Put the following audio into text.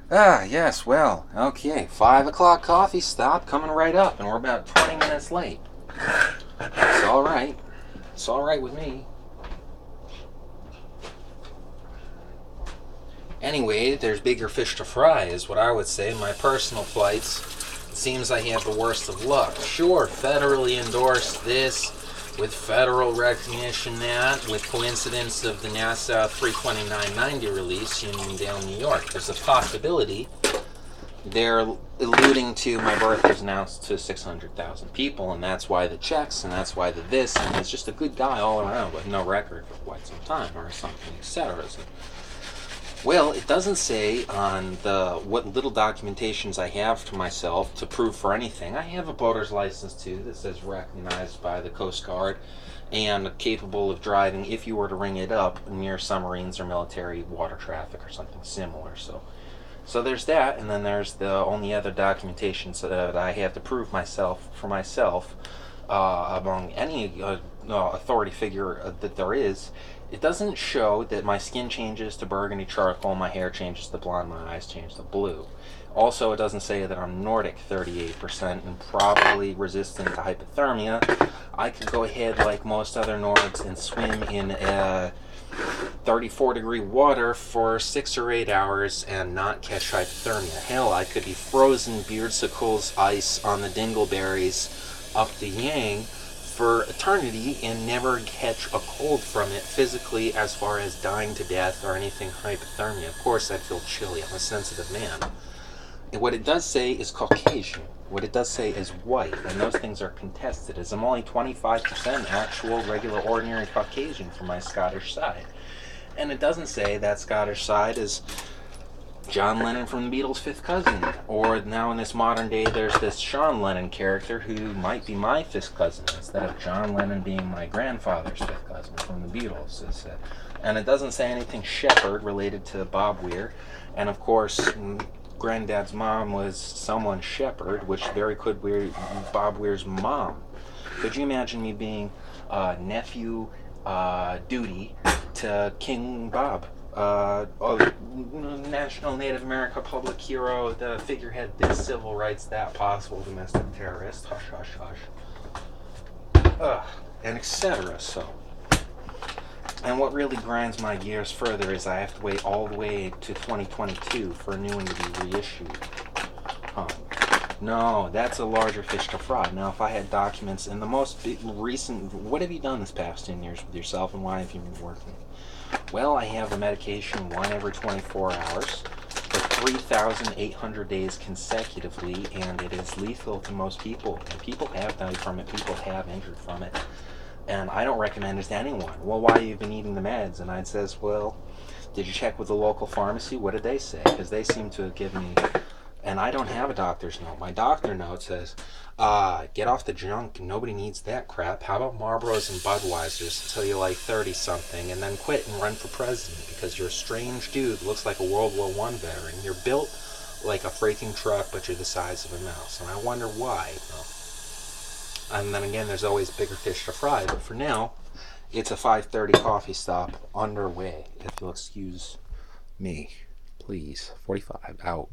Yes, well, okay. 5 o'clock coffee stop coming right up, and we're about 20 minutes late. It's alright. It's alright with me. Anyway, there's bigger fish to fry, is what I would say. My personal flights, it seems I have the worst of luck. Sure, federally endorsed this, with federal recognition that, with coincidence of the NASA 32990 release in Uniondale, New York. There's a possibility they're alluding to my birth was announced to 600,000 people, and that's why the checks, and that's why the this, and he's just a good guy all around with no record for quite some time, or something, etc. Well, it doesn't say on the what little documentations I have to myself to prove for anything. I have a boater's license too that says recognized by the Coast Guard and capable of driving if you were to ring it up near submarines or military water traffic or something similar. So there's that, and then there's the only other documentation so that I have to prove myself for myself among any authority figure that there is. It doesn't show that my skin changes to burgundy charcoal, my hair changes to blonde, my eyes change to blue. Also, it doesn't say that I'm Nordic 38% and probably resistant to hypothermia. I could go ahead like most other Nords and swim in 34-degree water for 6 or 8 hours and not catch hypothermia. Hell, I could be frozen beardsicles ice on the dingleberries up the Yang for eternity and never catch a cold from it physically as far as dying to death or anything hypothermia. Of course, I'd feel chilly. I'm a sensitive man. And what it does say is Caucasian. What it does say is white, and those things are contested, as I'm only 25% actual, regular, ordinary Caucasian from my Scottish side. And it doesn't say that Scottish side is John Lennon from the Beatles' fifth cousin, or now in this modern day there's this Sean Lennon character who might be my fifth cousin, instead of John Lennon being my grandfather's fifth cousin from the Beatles. And it doesn't say anything Shepherd related to Bob Weir, and of course Granddad's mom was someone Shepherd, which very could be Bob Weir's mom. Could you imagine me being nephew Duty to King Bob? National Native America public hero, the figurehead, this civil rights, that possible domestic terrorist, hush, hush, hush, and etc. And what really grinds my gears further is I have to wait all the way to 2022 for a new one to be reissued. No, that's a larger fish to fry. Now, if I had documents in the most recent, what have you done this past 10 years with yourself, and why have you been working? Well, I have a medication one every 24 hours for 3,800 days consecutively, and it is lethal to most people. And people have died from it, people have injured from it. And I don't recommend it to anyone. Well, why have you been eating the meds? And I says, well, did you check with the local pharmacy? What did they say? Because they seem to have given me, and I don't have a doctor's note. My doctor note says, get off the junk. Nobody needs that crap. How about Marlboros and Budweisers until you're like 30-something, and then quit and run for president because you're a strange dude, looks like a World War I veteran. You're built like a freaking truck, but you're the size of a mouse. And I wonder why. And then again, there's always bigger fish to fry. But for now, it's a 5:30 coffee stop underway. If you'll excuse me, please. 45 out.